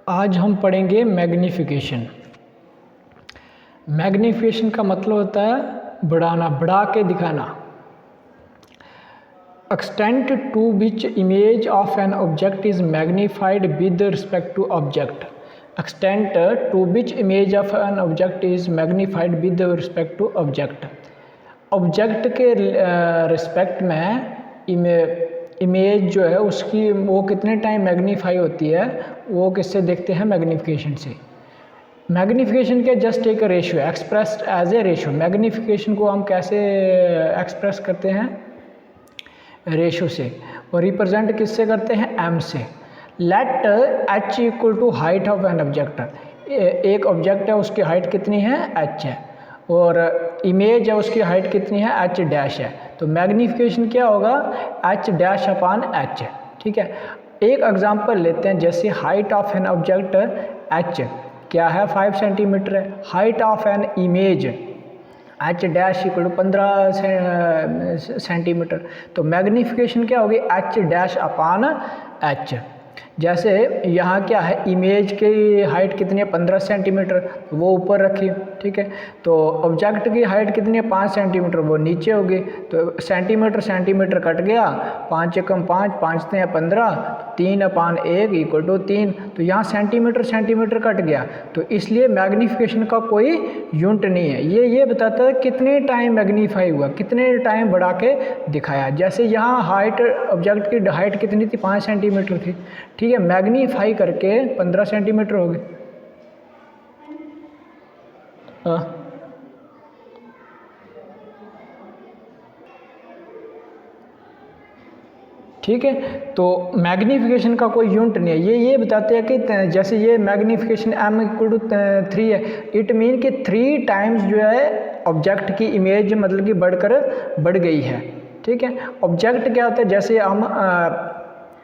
आज हम पढ़ेंगे मैग्नीफिकेशन। मैग्नीफिकेशन का मतलब होता है बढ़ाना, बढ़ा के दिखाना। Extent to which image of an object is magnified with respect to object. Extent to which image of an object is magnified with respect to object. Object के रिस्पेक्ट में इमेज जो है उसकी वो कितने टाइम मैग्नीफाई होती है, वो किससे देखते हैं? मैग्नीफिकेशन से। मैग्नीफिकेशन के जस्ट एक ratio expressed as a ratio. Magnification को हम कैसे एक्सप्रेस करते हैं? रेशियो से। और रिप्रेजेंट किससे करते हैं? एम से। Let H equal to height of an object. एक ऑब्जेक्ट है, उसकी हाइट कितनी है? एच है। और इमेज है, उसकी हाइट कितनी है? एच डैश है। तो मैग्नीफिकेशन क्या होगा? H dash upon H. ठीक है, एक एग्जांपल लेते हैं। जैसे height of an object H क्या है? 5 सेंटीमीटर है। Height of an image H dash equal to 15 centimetre. तो मैग्नीफिकेशन क्या होगी? H dash upon H. जैसे यहाँ क्या है, इमेज की हाइट कितनी है? 15 सेंटीमीटर, वो ऊपर रखी। ठीक है, तो ऑब्जेक्ट की हाइट कितनी है? 5 सेंटीमीटर, वो नीचे होगी। तो सेंटीमीटर सेंटीमीटर कट गया, 5 एकम 5, 5 ने 15, 3 अपान 1 इक्वल टू 3। तो यहाँ सेंटीमीटर सेंटीमीटर कट गया। तो इसलिए मैग्नीफिकेशन का कोई यूनिट नहीं है। ये बताता है कितने टाइम मैग्नीफाई हुआ, कितने टाइम बढ़ा के दिखाया। जैसे यहाँ हाइट, ऑब्जेक्ट की हाइट कितनी थी? 5 सेंटीमीटर थी। ठीक है, मैग्नीफाई करके 15 सेंटीमीटर हो गए। ठीक है, तो मैग्नीफिकेशन का कोई यूनिट नहीं है। ये बताते हैं कि जैसे ये मैग्नीफिकेशन m इक्वल टू 3 है, इट मीन कि 3 टाइम्स जो है ऑब्जेक्ट की इमेज मतलब कि बढ़ गई है। ठीक है, ऑब्जेक्ट क्या होता है? जैसे हम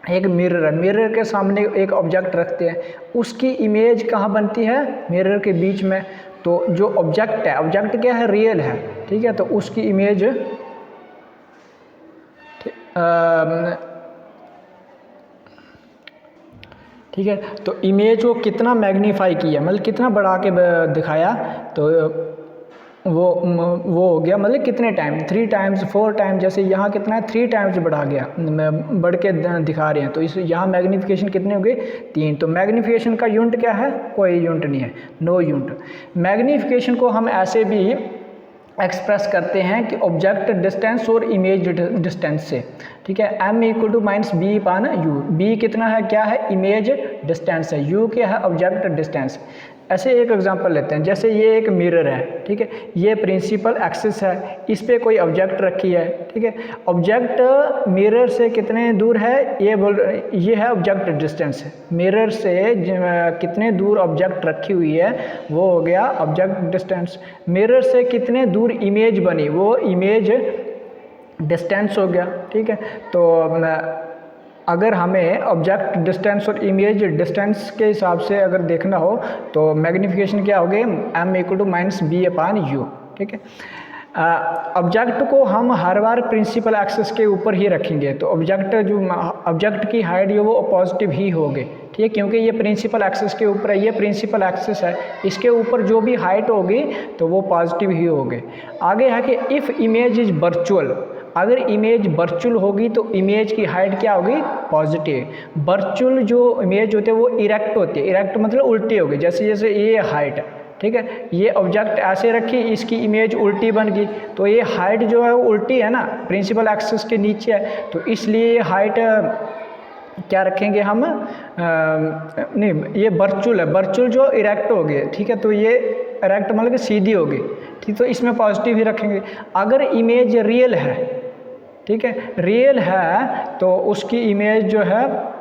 एक मिरर है, मिरर के सामने एक ऑब्जेक्ट रखते हैं, उसकी इमेज कहाँ बनती है? मिरर के बीच में। तो जो ऑब्जेक्ट है, ऑब्जेक्ट क्या है? रियल है। ठीक है, तो उसकी इमेज ठीक है, तो इमेज को कितना मैग्नीफाई किया, मतलब कितना बढ़ा के दिखाया, तो वो हो गया मतलब कितने टाइम? 3 times 4 times. जैसे यहाँ कितना है? 3 टाइम्स बढ़ा गया, बढ़ के दिखा रहे हैं। तो इस यहाँ मैग्नीफिकेशन कितने हो गए? 3। तो मैग्नीफिकेशन का यूनिट क्या है? कोई यूनिट नहीं है, नो यूनिट। मैग्नीफिकेशन को हम ऐसे भी एक्सप्रेस करते हैं कि ऑब्जेक्ट डिस्टेंस और इमेज डिस्टेंस से। ठीक है, m equal to minus B upon U. B कितना है? क्या है? इमेज डिस्टेंस है। यू क्या है? Object distance. ऐसे एक एग्जांपल लेते हैं। जैसे ये एक मिरर है। ठीक है, ये प्रिंसिपल एक्सिस है, इस पे कोई ऑब्जेक्ट रखी है। ठीक है, ऑब्जेक्ट मिरर से कितने दूर है? ये है ऑब्जेक्ट डिस्टेंस। मिरर से कितने दूर ऑब्जेक्ट रखी हुई है, वो हो गया ऑब्जेक्ट डिस्टेंस। मिरर से कितने दूर इमेज बनी, वो इमेज डिस्टेंस हो गया। ठीक है, तो अगर हमें ऑब्जेक्ट डिस्टेंस और इमेज डिस्टेंस के हिसाब से अगर देखना हो तो मैग्नीफिकेशन क्या हो गया? m equal to minus B upon U. ठीक है, ऑब्जेक्ट को हम हर बार प्रिंसिपल एक्सिस के ऊपर ही रखेंगे, तो ऑब्जेक्ट की हाइट जो वो पॉजिटिव ही होगी। ठीक है, क्योंकि ये प्रिंसिपल एक्सिस के ऊपर है, ये प्रिंसिपल एक्सिस है, इसके ऊपर जो भी हाइट होगी तो वो पॉजिटिव ही होगी। आगे है कि इफ़ इमेज इज वर्चुअल। अगर इमेज वर्चुअल होगी तो इमेज की हाइट क्या होगी? पॉजिटिव। वर्चुअल जो इमेज होती है वो इरेक्ट होती है। इरेक्ट मतलब उल्टी होगी। जैसे ये हाइट है। ठीक है, ये ऑब्जेक्ट ऐसे रखी, इसकी इमेज उल्टी बन गई, तो ये हाइट जो है वो उल्टी है ना, प्रिंसिपल एक्सिस के नीचे है। तो इसलिए ये हाइट क्या रखेंगे हम? नहीं, ये वर्चुअल है। वर्चुअल जो इरेक्ट हो गए। ठीक है, तो ये इरेक्ट मतलब कि सीधी होगी। ठीक, तो इसमें पॉजिटिव ही रखेंगे। अगर इमेज रियल है, ठीक है, रियल है, तो उसकी इमेज जो है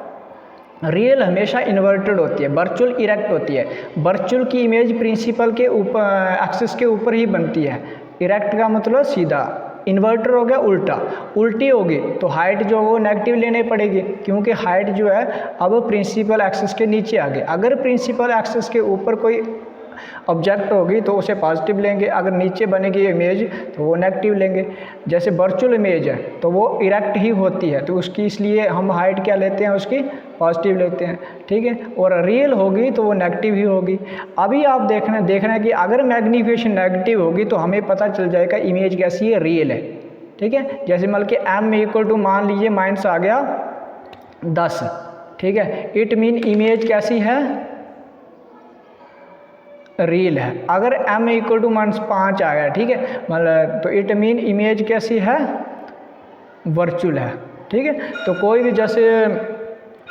रियल हमेशा इन्वर्टेड होती है, वर्चुअल इरेक्ट होती है। वर्चुअल की इमेज प्रिंसिपल के ऊपर एक्सिस के ऊपर ही बनती है। इरेक्ट का मतलब सीधा, इन्वर्टर हो गया उल्टा। उल्टी होगी तो हाइट जो वो नेगेटिव लेने पड़ेगी, क्योंकि हाइट जो है अब प्रिंसिपल एक्सिस के नीचे आ गई। अगर प्रिंसिपल एक्सिस के ऊपर कोई ऑब्जेक्ट होगी तो उसे पॉजिटिव लेंगे, अगर नीचे बनेगी इमेज तो वो नेगेटिव लेंगे। जैसे वर्चुअल इमेज है तो वो इरेक्ट ही होती है, तो उसकी इसलिए हम हाइट क्या लेते हैं, उसकी पॉजिटिव लेते हैं, ठीक है। और रियल होगी तो वो नेगेटिव ही होगी। अभी आप देखना है कि अगर मैग्नीफिकेशन नेगेटिव होगी तो हमें पता चल जाएगा इमेज कैसी है, रियल है, ठीक है। जैसे मान के m इक्वल टू मान लीजिए माइनस आ गया 10, ठीक है, इट मीन इमेज कैसी है, रियल है। अगर m इक्वल टू -5 आ गया, ठीक है, मतलब तो इट मीन इमेज कैसी है, वर्चुअल है, ठीक है। तो कोई भी जैसे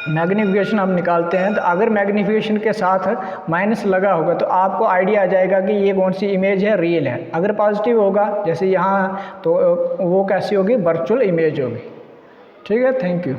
मैग्नीफिकेशन हम निकालते हैं तो अगर मैग्नीफिकेशन के साथ माइनस लगा होगा तो आपको आइडिया आ जाएगा कि ये कौन सी इमेज है, रियल है। अगर पॉजिटिव होगा जैसे यहाँ तो वो कैसी होगी, वर्चुअल इमेज होगी, ठीक है। Thank you.